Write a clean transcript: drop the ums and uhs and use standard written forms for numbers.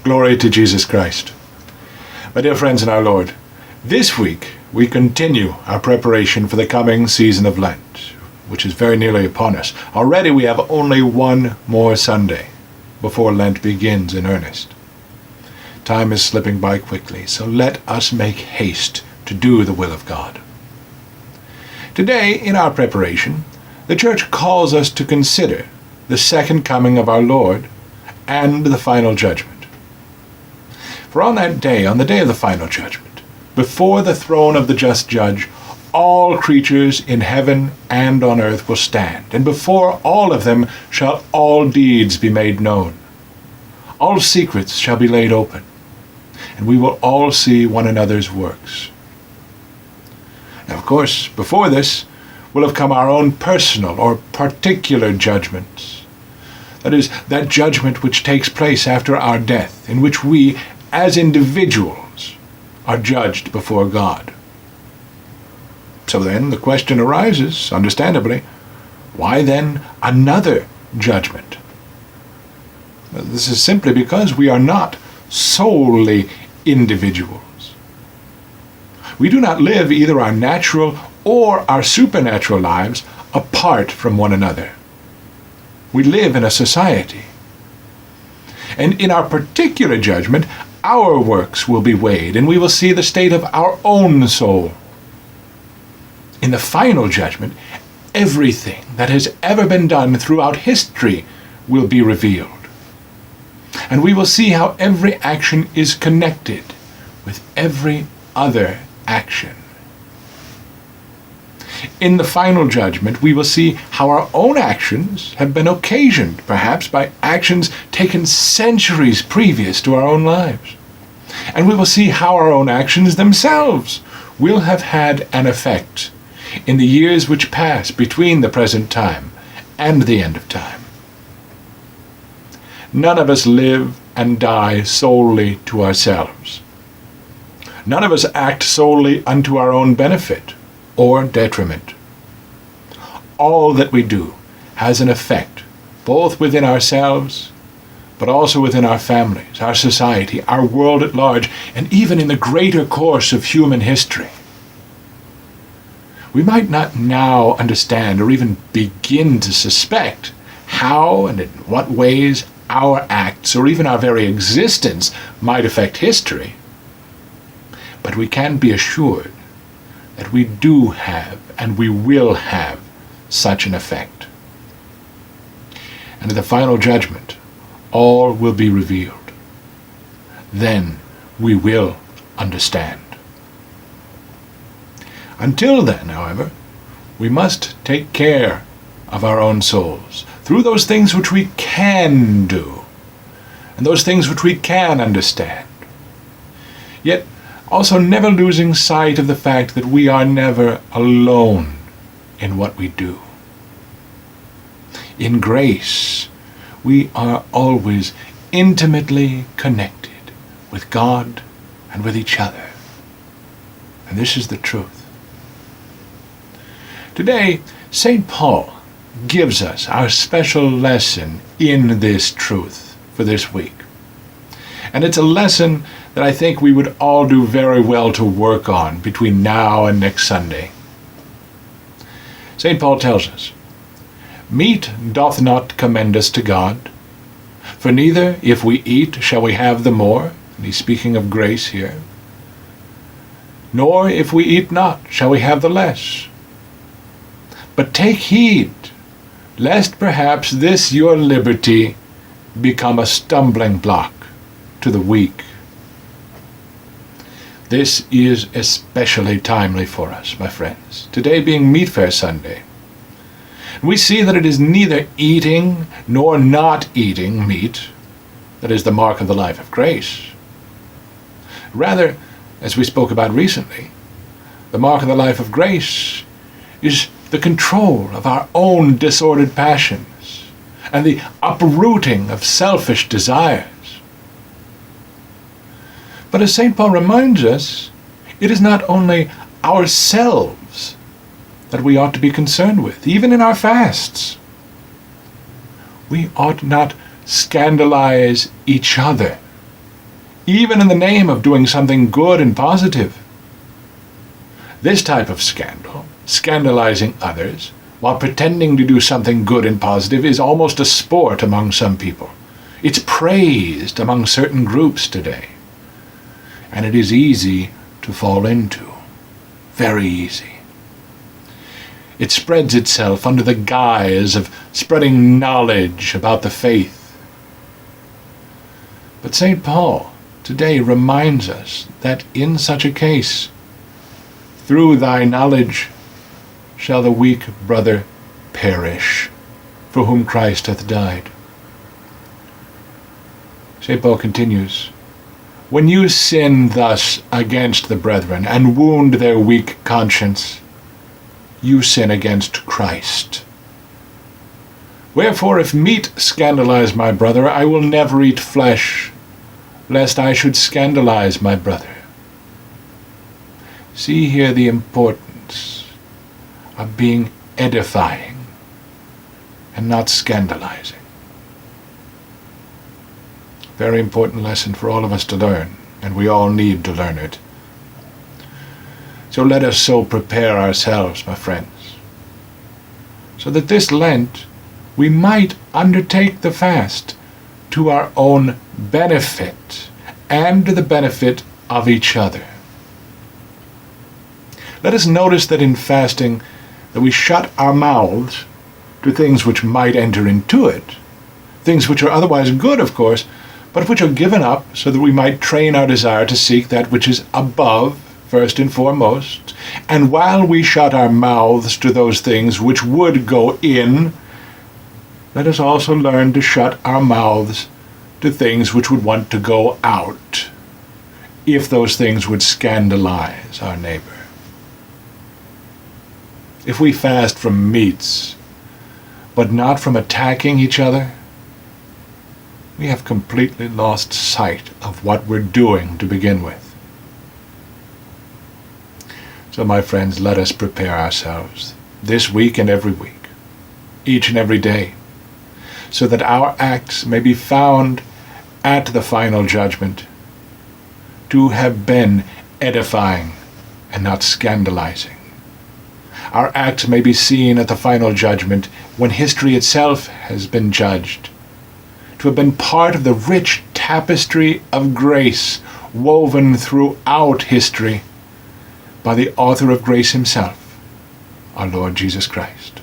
Glory to Jesus Christ. My dear friends in our Lord, this week we continue our preparation for the coming season of Lent, which is very nearly upon us. Already we have only one more Sunday before Lent begins in earnest. Time is slipping by quickly, so let us make haste to do the will of God. Today, in our preparation, the Church calls us to consider the second coming of our Lord and the final judgment. For on that day, on the day of the final judgment, before the throne of the just judge, all creatures in heaven and on earth will stand, and before all of them shall all deeds be made known. All secrets shall be laid open, and we will all see one another's works. Now, of course, before this will have come our own personal or particular judgments. That is, that judgment which takes place after our death, in which we, as individuals, are judged before God. So then the question arises, understandably, why then another judgment? This is simply because we are not solely individuals. We do not live either our natural or our supernatural lives apart from one another. We live in a society. And in our particular judgment, our works will be weighed, and we will see the state of our own soul. In the final judgment, everything that has ever been done throughout history will be revealed. And we will see how every action is connected with every other action. In the final judgment, we will see how our own actions have been occasioned, perhaps, by actions taken centuries previous to our own lives. And we will see how our own actions themselves will have had an effect in the years which pass between the present time and the end of time. None of us live and die solely to ourselves. None of us act solely unto our own benefit or detriment. All that we do has an effect, both within ourselves, but also within our families, our society, our world at large, and even in the greater course of human history. We might not now understand or even begin to suspect how and in what ways our acts or even our very existence might affect history, but we can be assured that we do have and we will have such an effect. And at the final judgment, all will be revealed. Then we will understand. Until then, however, we must take care of our own souls through those things which we can do and those things which we can understand. Yet also never losing sight of the fact that we are never alone in what we do. In grace, we are always intimately connected with God and with each other. And this is the truth. Today, St. Paul gives us our special lesson in this truth for this week. And it's a lesson that I think we would all do very well to work on between now and next Sunday. St. Paul tells us, "Meat doth not commend us to God, for neither if we eat shall we have the more," and he's speaking of grace here, "nor if we eat not shall we have the less. But take heed, lest perhaps this your liberty become a stumbling block to the weak." This is especially timely for us, my friends, today being Meat Fair Sunday. We see that it is neither eating nor not eating meat that is the mark of the life of grace. Rather, as we spoke about recently, the mark of the life of grace is the control of our own disordered passions and the uprooting of selfish desires. But as St. Paul reminds us, it is not only ourselves that we ought to be concerned with, even in our fasts. We ought not scandalize each other even in the name of doing something good and positive. This type of scandal, scandalizing others while pretending to do something good and positive, is almost a sport among some people. It's praised among certain groups today. And it is easy to fall into. Very easy. It spreads itself under the guise of spreading knowledge about the faith. But St. Paul today reminds us that in such a case, through thy knowledge shall the weak brother perish, for whom Christ hath died. St. Paul continues, when you sin thus against the brethren and wound their weak conscience, you sin against Christ. Wherefore, if meat scandalize my brother, I will never eat flesh, lest I should scandalize my brother. See here the importance of being edifying and not scandalizing. Very important lesson for all of us to learn, and we all need to learn it. So let us so prepare ourselves, my friends, so that this Lent we might undertake the fast to our own benefit and to the benefit of each other. Let us notice that in fasting that we shut our mouths to things which might enter into it, things which are otherwise good, of course, but which are given up so that we might train our desire to seek that which is above, first and foremost. And while we shut our mouths to those things which would go in, let us also learn to shut our mouths to things which would want to go out, if those things would scandalize our neighbor. If we fast from meats, but not from attacking each other, we have completely lost sight of what we're doing to begin with. So, my friends, let us prepare ourselves this week and every week, each and every day, so that our acts may be found at the final judgment to have been edifying and not scandalizing. Our acts may be seen at the final judgment when history itself has been judged, to have been part of the rich tapestry of grace woven throughout history by the author of grace himself, our Lord Jesus Christ.